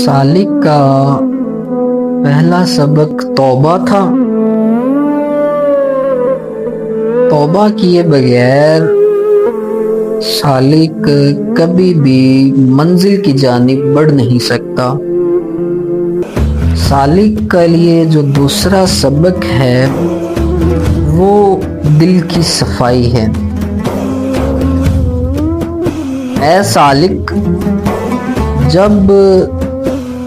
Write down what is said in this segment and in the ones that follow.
सालिक का पहला सबक तौबा था। तौबा किए बगैर सालिक कभी भी मंजिल की जानिब बढ़ नहीं सकता। सालिक के लिए जो दूसरा सबक है वो दिल की सफाई है। ऐ सालिक, जब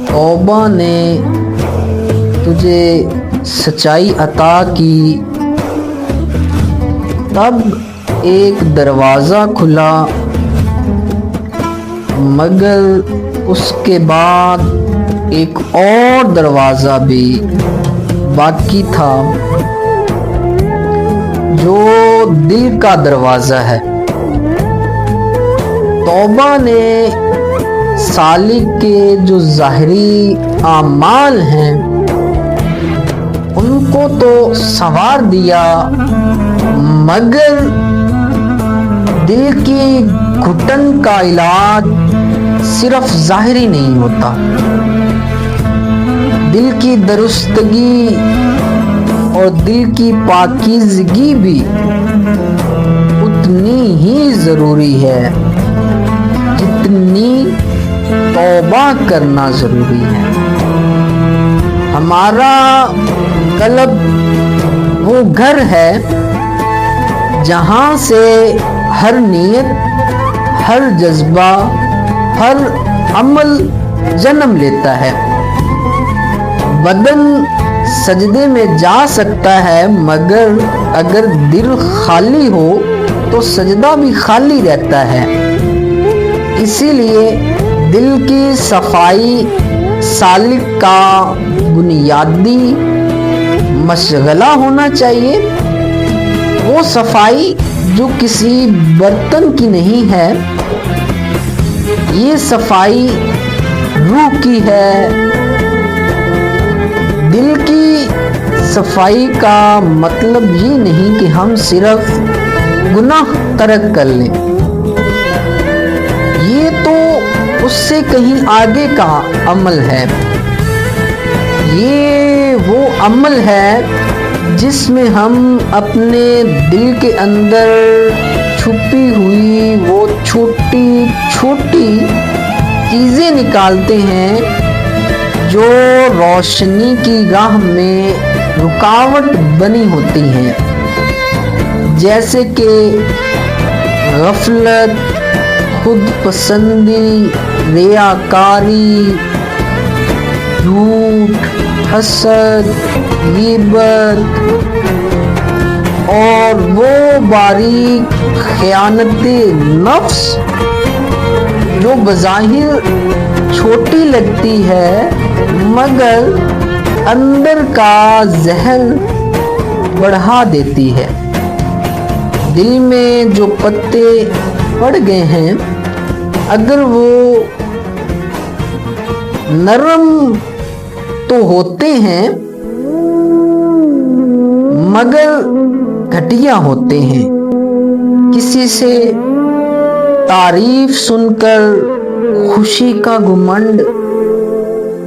तौबा ने तुझे सच्चाई अता की तब एक दरवाज़ा खुला, मगर उसके बाद एक और दरवाज़ा भी बाकी था जो दिल का दरवाज़ा है। तौबा ने सालिक के जो ज़ाहिरी आमाल हैं उनको तो संवार दिया, मगर दिल की घुटन का इलाज सिर्फ ज़ाहिरी नहीं होता। दिल की दुरुस्तगी और दिल की पाकीज़गी भी उतनी ही ज़रूरी है जितनी तौबा करना ज़रूरी है। हमारा कल्ब वो घर है जहाँ से हर नीयत, हर जज्बा, हर अमल जन्म लेता है। बदन सजदे में जा सकता है, मगर अगर दिल खाली हो तो सजदा भी खाली रहता है। इसीलिए दिल की सफाई सालिक का बुनियादी मशगला होना चाहिए। वो सफाई जो किसी बर्तन की नहीं है, ये सफाई रूह की है। दिल की सफाई का मतलब ये नहीं कि हम सिर्फ गुनाह तर्क कर लें, ये तो उससे कहीं आगे का अमल है। ये वो अमल है जिसमें हम अपने दिल के अंदर छुपी हुई वो छोटी छोटी चीज़ें निकालते हैं जो रोशनी की राह में रुकावट बनी होती हैं, जैसे कि गफलत, खुद पसंदी, रियाकारी, झूठ, हसद, गीबत और वो बारीक खयानते नफ्स जो बज़ाहिर छोटी लगती है, मगर अंदर का जहर बढ़ा देती है। दिल में जो पत्ते पड़ गए हैं, अगर वो नरम तो होते हैं मगर घटिया होते हैं। किसी से तारीफ सुनकर खुशी का घुमंड,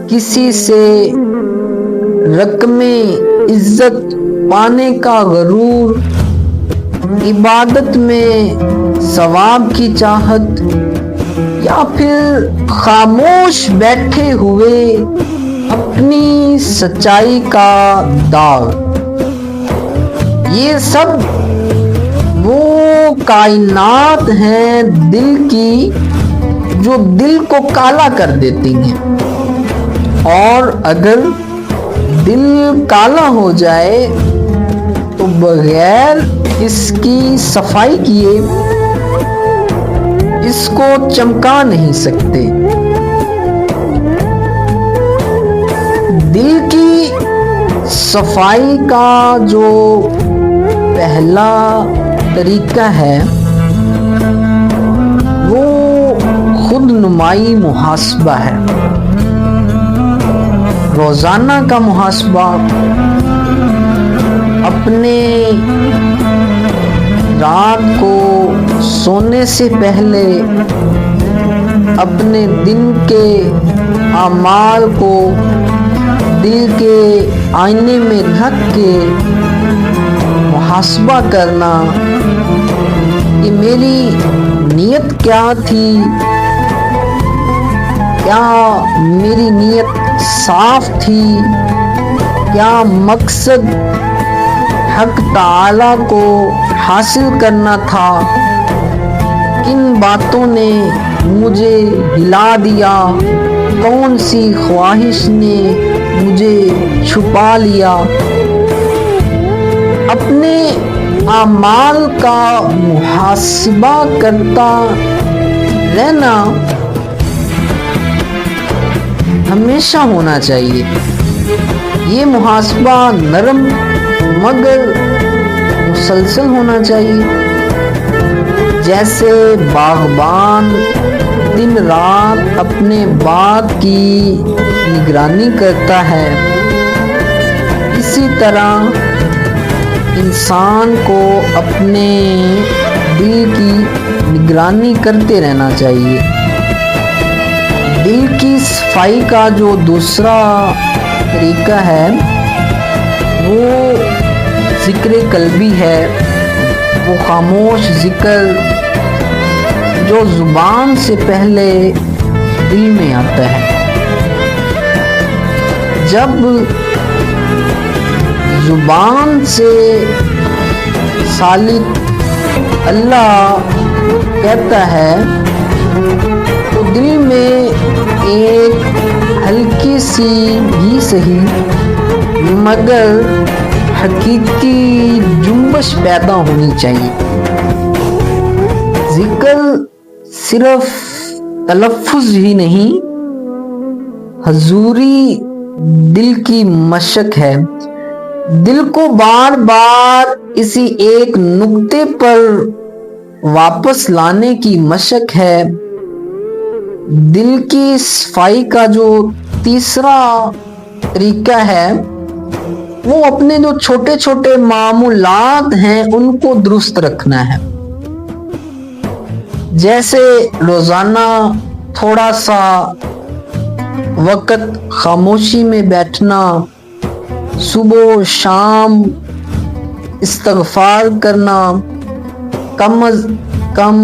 किसी से रकमे इज्जत पाने का गरूर, इबादत में सवाब की चाहत, या फिर खामोश बैठे हुए अपनी सच्चाई का दाग, ये सब वो कायनात हैं दिल की जो दिल को काला कर देती हैं। और अगर दिल काला हो जाए तो बगैर इसकी सफाई किए इसको चमका नहीं सकते। दिल की सफाई का जो पहला तरीका है वो खुद नुमाई मुहासबा है। रोजाना का मुहासबा, अपने रात को सोने से पहले अपने दिन के अमाल को दिल के आईने में रख के मुहासबा करना कि मेरी नीयत क्या थी, क्या मेरी नीयत साफ थी, क्या मकसद हक ताला को हासिल करना था, किन बातों ने मुझे हिला दिया, कौन सी ख्वाहिश ने मुझे छुपा लिया। अपने आमाल का मुहासबा करता रहना हमेशा होना चाहिए। ये मुहासबा नरम मगर मुसलसल होना चाहिए। जैसे बागबान दिन रात अपने बाग की निगरानी करता है, इसी तरह इंसान को अपने दिल की निगरानी करते रहना चाहिए। दिल की सफाई का जो दूसरा तरीका है वो ज़िक्र कल्बी है, वो खामोश ज़िक्र जो ज़ुबान से पहले दिल में आता है। जब ज़ुबान से सालिक अल्लाह कहता है तो दिल में एक हल्की सी भी सही मगर हकीकी जुम्बश पैदा होनी चाहिए। जिक्र सिर्फ तलफ्फुज़ ही नहीं, हजूरी दिल की मशक है। दिल को बार बार इसी एक नुक्ते पर वापस लाने की मशक है। दिल की सफाई का जो तीसरा तरीका है वो अपने जो छोटे छोटे मामूलात हैं उनको दुरुस्त रखना है। जैसे रोजाना थोड़ा सा वक्त खामोशी में बैठना, सुबह शाम इस्तगफार करना, कम अज कम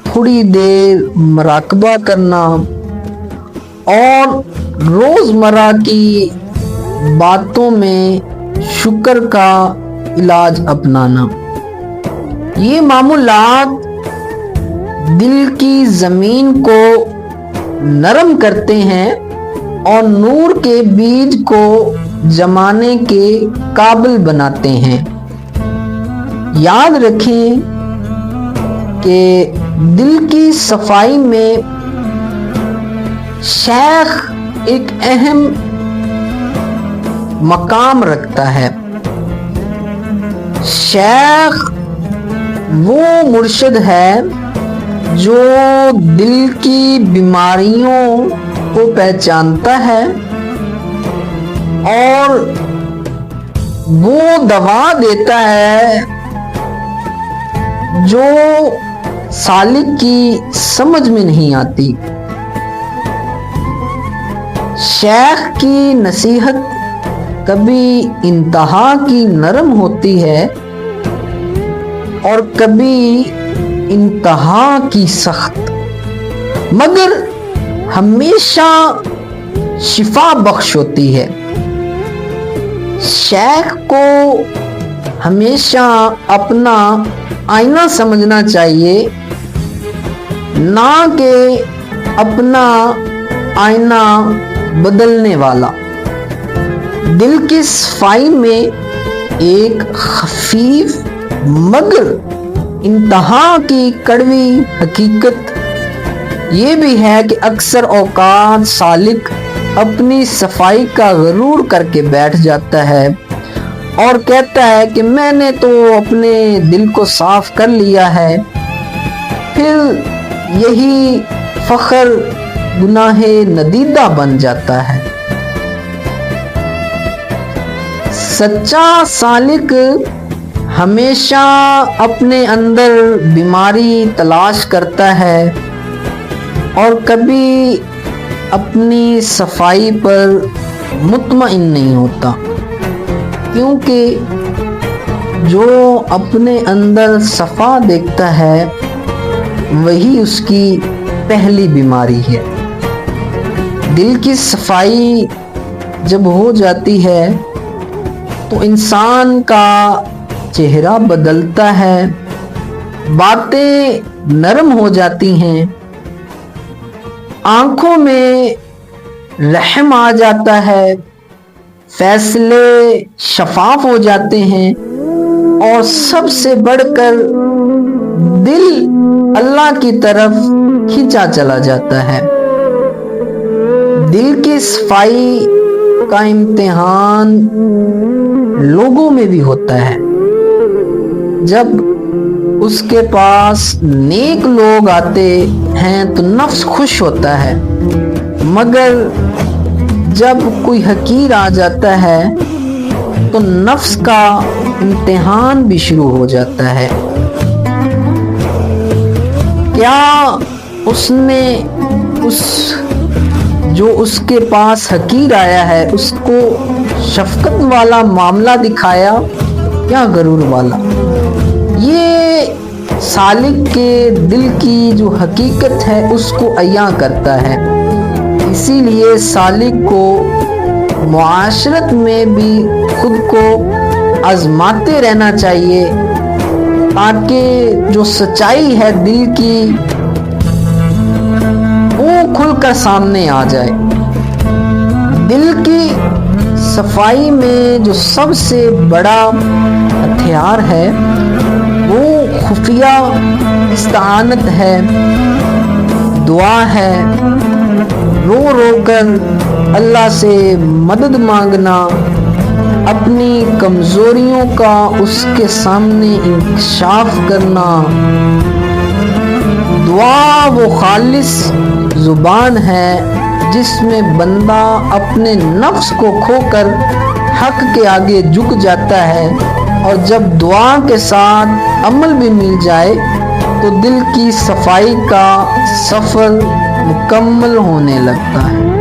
थोड़ी देर मुराकबा करना और रोजमर्रा की बातों में शुक्र का इलाज अपनाना। ये मामूलात दिल की जमीन को नरम करते हैं और नूर के बीज को जमाने के काबिल बनाते हैं। याद रखें कि दिल की सफाई में शेख एक अहम मकाम रखता है। शेख वो मुर्शिद है जो दिल की बीमारियों को पहचानता है और वो दवा देता है जो सालिक की समझ में नहीं आती। शेख की नसीहत कभी इंतहा की नरम होती है और कभी इंतहा की सख्त, मगर हमेशा शिफा बख्श होती है। शेख को हमेशा अपना आईना समझना चाहिए, ना कि अपना आईना बदलने वाला। दिल की सफाई में एक खफीफ मगर इंतहा की कड़वी हकीकत ये भी है कि अक्सर औकात सालिक अपनी सफाई का गरूर करके बैठ जाता है और कहता है कि मैंने तो अपने दिल को साफ कर लिया है। फिर यही फखर गुनाहे नदीदा बन जाता है। सच्चा सालिक हमेशा अपने अंदर बीमारी तलाश करता है और कभी اپنی صفائی پر مطمئن نہیں ہوتا، کیونکہ جو اپنے اندر صفا دیکھتا ہے وہی اس کی پہلی بیماری ہے۔ دل کی صفائی جب ہو جاتی ہے تو انسان کا چہرہ بدلتا ہے، باتیں نرم ہو جاتی ہیں، آنکھوں میں رحم آ جاتا ہے، فیصلے شفاف ہو جاتے ہیں، اور سب سے بڑھ کر دل اللہ کی طرف کھینچا چلا جاتا ہے۔ دل کی صفائی کا امتحان لوگوں میں بھی ہوتا ہے۔ جب اس کے پاس نیک لوگ آتے ہیں تو نفس خوش ہوتا ہے، مگر جب کوئی حقیر آ جاتا ہے تو نفس کا امتحان بھی شروع ہو جاتا ہے۔ کیا اس نے جو اس کے پاس حقیر آیا ہے اس کو شفقت والا معاملہ دکھایا یا غرور والا؟ یہ سالک کے دل کی جو حقیقت ہے اس کو عیاں کرتا ہے۔ اسی لیے سالک کو معاشرت میں بھی خود کو آزماتے رہنا چاہیے، تاکہ جو سچائی ہے دل کی وہ کھل کر سامنے آ جائے۔ دل کی صفائی میں جو سب سے بڑا ہتھیار ہے وہ خفیہ استعانت ہے، دعا ہے، رو رو کر اللہ سے مدد مانگنا، اپنی کمزوریوں کا اس کے سامنے انکشاف کرنا۔ دعا وہ خالص زبان ہے جس میں بندہ اپنے نفس کو کھو کر حق کے آگے جھک جاتا ہے، اور جب دعا کے ساتھ عمل بھی مل جائے تو دل کی صفائی کا سفر مکمل ہونے لگتا ہے۔